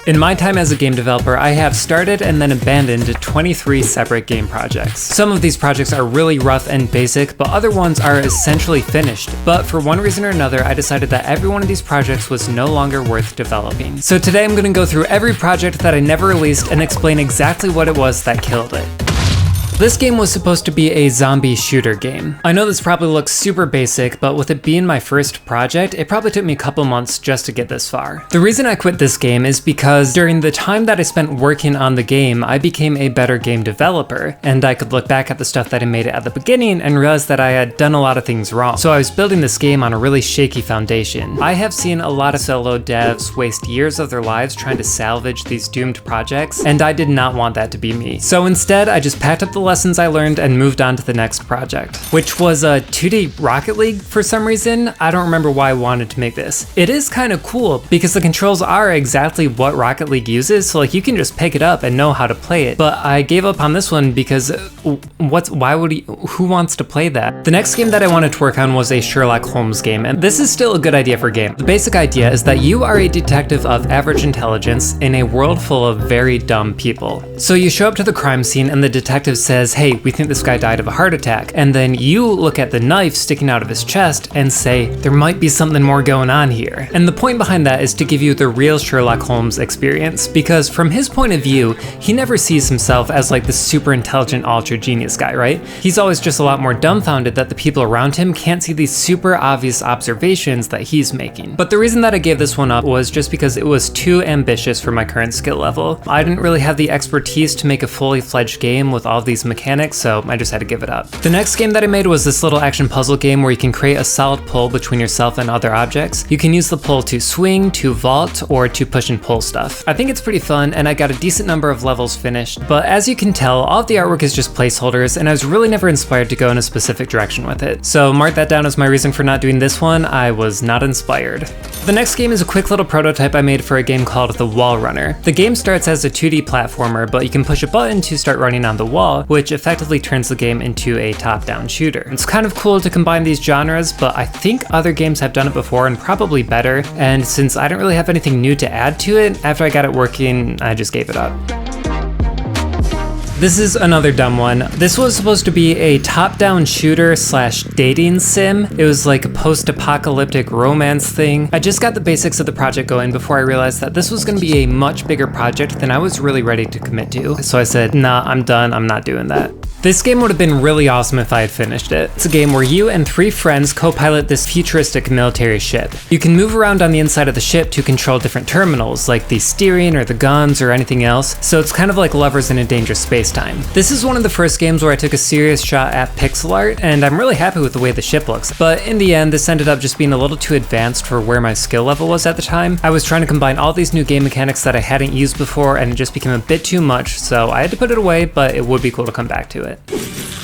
In my time as a game developer, I have started and then abandoned 23 separate game projects. Some of these projects are really rough and basic, but other ones are essentially finished. But for one reason or another, I decided that every one of these projects was no longer worth developing. So today I'm going to go through every project that I never released and explain exactly what it was that killed it. This game was supposed to be a zombie shooter game. I know this probably looks super basic, but with it being my first project, it probably took me a couple months just to get this far. The reason I quit this game is because during the time that I spent working on the game, I became a better game developer, and I could look back at the stuff that I made at the beginning and realize that I had done a lot of things wrong. So I was building this game on a really shaky foundation. I have seen a lot of solo devs waste years of their lives trying to salvage these doomed projects, and I did not want that to be me. So instead, I just packed up the lessons I learned and moved on to the next project, which was a 2D Rocket League for some reason. I don't remember why I wanted to make this. It is kind of cool because the controls are exactly what Rocket League uses, so like you can just pick it up and know how to play it. But I gave up on this one because who wants to play that? The next game that I wanted to work on was a Sherlock Holmes game, and this is still a good idea for a game. The basic idea is that you are a detective of average intelligence in a world full of very dumb people. So you show up to the crime scene and the detective says, "Hey, we think this guy died of a heart attack." And then you look at the knife sticking out of his chest and say, there might be something more going on here. And the point behind that is to give you the real Sherlock Holmes experience, because from his point of view, he never sees himself as like the super intelligent, ultra genius guy, right? He's always just a lot more dumbfounded that the people around him can't see these super obvious observations that he's making. But the reason that I gave this one up was just because it was too ambitious for my current skill level. I didn't really have the expertise to make a fully fledged game with all these mechanics, so I just had to give it up. The next game that I made was this little action puzzle game where you can create a solid pull between yourself and other objects. You can use the pull to swing, to vault, or to push and pull stuff. I think it's pretty fun, and I got a decent number of levels finished, but as you can tell, all of the artwork is just placeholders, and I was really never inspired to go in a specific direction with it. So mark that down as my reason for not doing this one. I was not inspired. The next game is a quick little prototype I made for a game called The Wall Runner. The game starts as a 2D platformer, but you can push a button to start running on the wall, which effectively turns the game into a top-down shooter. It's kind of cool to combine these genres, but I think other games have done it before and probably better, and since I didn't really have anything new to add to it, after I got it working, I just gave it up. This is another dumb one. This was supposed to be a top-down shooter slash dating sim. It was like a post-apocalyptic romance thing. I just got the basics of the project going before I realized that this was gonna be a much bigger project than I was really ready to commit to. So I said, nah, I'm done, I'm not doing that. This game would have been really awesome if I had finished it. It's a game where you and 3 friends co-pilot this futuristic military ship. You can move around on the inside of the ship to control different terminals, like the steering or the guns or anything else, so it's kind of like Lovers in a Dangerous Space-Time. This is one of the first games where I took a serious shot at pixel art, and I'm really happy with the way the ship looks, but in the end, this ended up just being a little too advanced for where my skill level was at the time. I was trying to combine all these new game mechanics that I hadn't used before, and it just became a bit too much, so I had to put it away, but it would be cool to come back to it.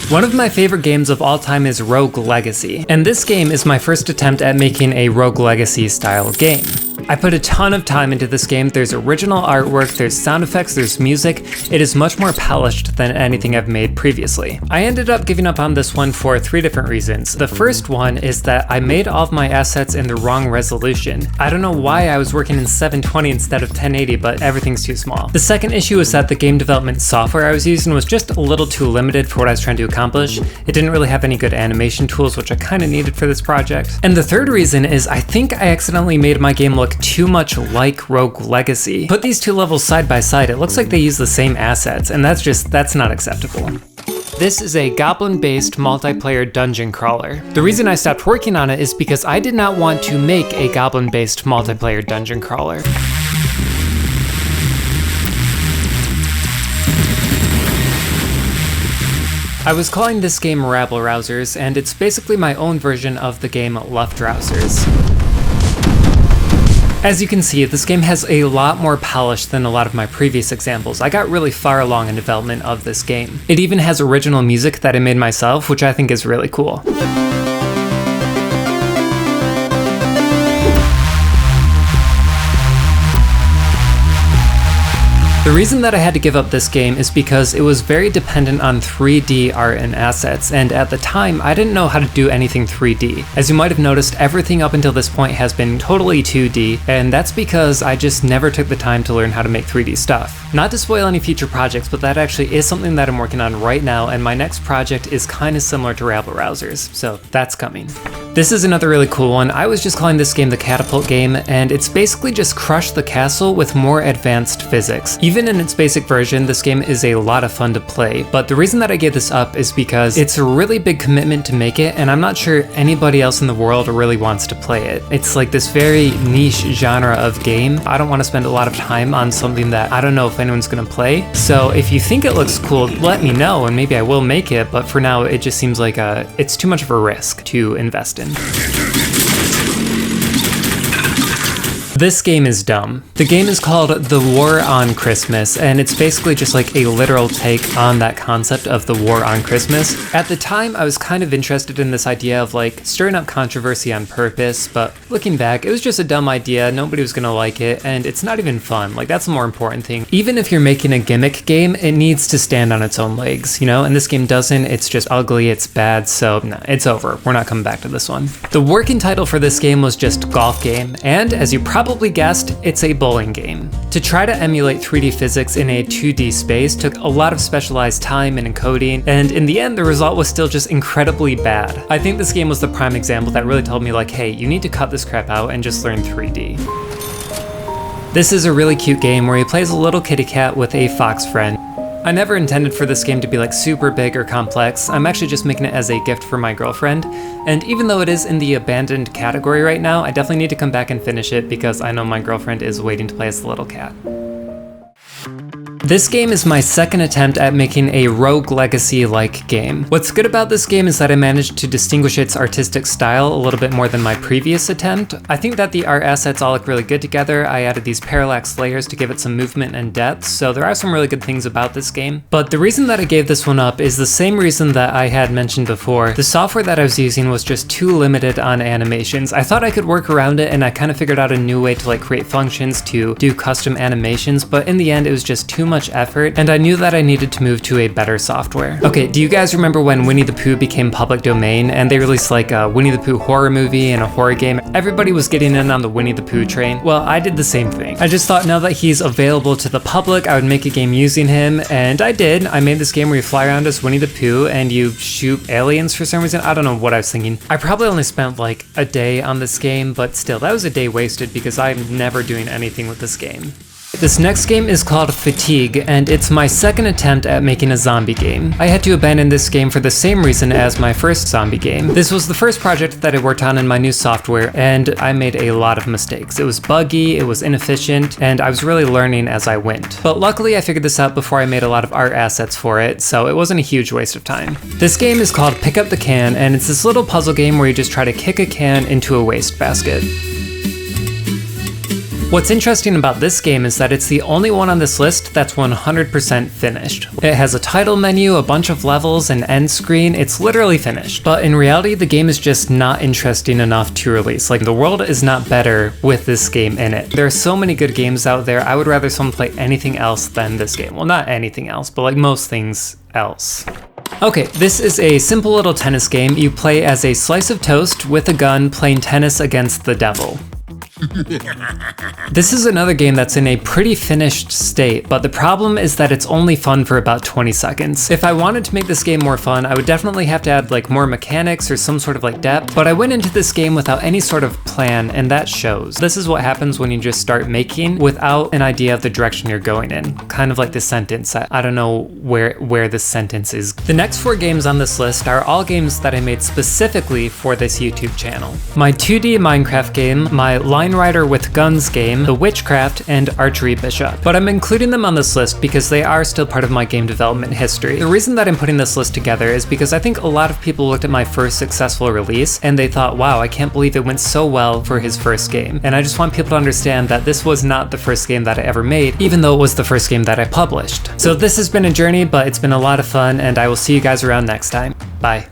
One of my favorite games of all time is Rogue Legacy, and this game is my first attempt at making a Rogue Legacy style game. I put a ton of time into this game. There's original artwork, there's sound effects, there's music. It is much more polished than anything I've made previously. I ended up giving up on this one for 3 different reasons. The first one is that I made all of my assets in the wrong resolution. I don't know why I was working in 720 instead of 1080, but everything's too small. The second issue is that the game development software I was using was just a little too limited for what I was trying to accomplish. It didn't really have any good animation tools, which I kind of needed for this project. And the third reason is I think I accidentally made my game look too much like Rogue Legacy. Put these 2 levels side by side, it looks like they use the same assets, and that's not acceptable. This is a goblin-based multiplayer dungeon crawler. The reason I stopped working on it is because I did not want to make a goblin-based multiplayer dungeon crawler. I was calling this game Rabble Rousers, and it's basically my own version of the game Luftrausers. As you can see, this game has a lot more polish than a lot of my previous examples. I got really far along in development of this game. It even has original music that I made myself, which I think is really cool. The reason that I had to give up this game is because it was very dependent on 3D art and assets, and at the time, I didn't know how to do anything 3D. As you might have noticed, everything up until this point has been totally 2D, and that's because I just never took the time to learn how to make 3D stuff. Not to spoil any future projects, but that actually is something that I'm working on right now, and my next project is kind of similar to rabble rousers, so that's coming. This is another really cool one. I was just calling this game the Catapult game, and it's basically just Crush the Castle with more advanced physics. Even in its basic version, this game is a lot of fun to play, but the reason that I gave this up is because it's a really big commitment to make it, and I'm not sure anybody else in the world really wants to play it. It's like this very niche genre of game. I don't want to spend a lot of time on something that I don't know if anyone's gonna play. So if you think it looks cool, let me know, and maybe I will make it, but for now, it just seems like it's too much of a risk to invest in. This game is dumb. The game is called The War on Christmas, and it's basically just like a literal take on that concept of the war on Christmas. At the time, I was kind of interested in this idea of like stirring up controversy on purpose, but looking back, it was just a dumb idea, nobody was gonna like it, and it's not even fun. Like, that's the more important thing. Even if you're making a gimmick game, it needs to stand on its own legs, you know? And this game doesn't, it's just ugly, it's bad, so nah, it's over. We're not coming back to this one. The working title for this game was just Golf Game, and as you probably guessed, it's a bowling game. To try to emulate 3D physics in a 2D space took a lot of specialized time and encoding, and in the end the result was still just incredibly bad. I think this game was the prime example that really told me like, hey, you need to cut this crap out and just learn 3D. This is a really cute game where he plays a little kitty cat with a fox friend. I never intended for this game to be like super big or complex. I'm actually just making it as a gift for my girlfriend. And even though it is in the abandoned category right now, I definitely need to come back and finish it because I know my girlfriend is waiting to play as the little cat. This game is my second attempt at making a Rogue Legacy-like game. What's good about this game is that I managed to distinguish its artistic style a little bit more than my previous attempt. I think that the art assets all look really good together. I added these parallax layers to give it some movement and depth, so there are some really good things about this game. But the reason that I gave this one up is the same reason that I had mentioned before. The software that I was using was just too limited on animations. I thought I could work around it, and I kind of figured out a new way to like create functions to do custom animations, but in the end it was just too much effort, and I knew that I needed to move to a better software. Okay, do you guys remember when Winnie the Pooh became public domain and they released like a Winnie the Pooh horror movie and a horror game? Everybody was getting in on the Winnie the Pooh train. Well, I did the same thing. I just thought now that he's available to the public, I would make a game using him, and I did. I made this game where you fly around as Winnie the Pooh and you shoot aliens for some reason. I don't know what I was thinking. I probably only spent like a day on this game, but still, that was a day wasted because I'm never doing anything with this game. This next game is called Fatigue, and it's my second attempt at making a zombie game. I had to abandon this game for the same reason as my first zombie game. This was the first project that I worked on in my new software, and I made a lot of mistakes. It was buggy, it was inefficient, and I was really learning as I went. But luckily I figured this out before I made a lot of art assets for it, so it wasn't a huge waste of time. This game is called Pick Up the Can, and it's this little puzzle game where you just try to kick a can into a wastebasket. What's interesting about this game is that it's the only one on this list that's 100% finished. It has a title menu, a bunch of levels, an end screen. It's literally finished. But in reality, the game is just not interesting enough to release. Like, the world is not better with this game in it. There are so many good games out there. I would rather someone play anything else than this game. Well, not anything else, but like most things else. Okay, this is a simple little tennis game. You play as a slice of toast with a gun playing tennis against the devil. This is another game that's in a pretty finished state, but the problem is that it's only fun for about 20 seconds. If I wanted to make this game more fun, I would definitely have to add like more mechanics or some sort of like depth, but I went into this game without any sort of plan, and that shows. This is what happens when you just start making without an idea of the direction you're going in. Kind of like this sentence. I don't know where this sentence is. The next 4 games on this list are all games that I made specifically for this YouTube channel. My 2D Minecraft game, my Line Rider with Guns game, the Witchcraft, and Archery Bishop. But I'm including them on this list because they are still part of my game development history. The reason that I'm putting this list together is because I think a lot of people looked at my first successful release and they thought, wow, I can't believe it went so well for his first game. And I just want people to understand that this was not the first game that I ever made, even though it was the first game that I published. So this has been a journey, but it's been a lot of fun, and I will see you guys around next time. Bye.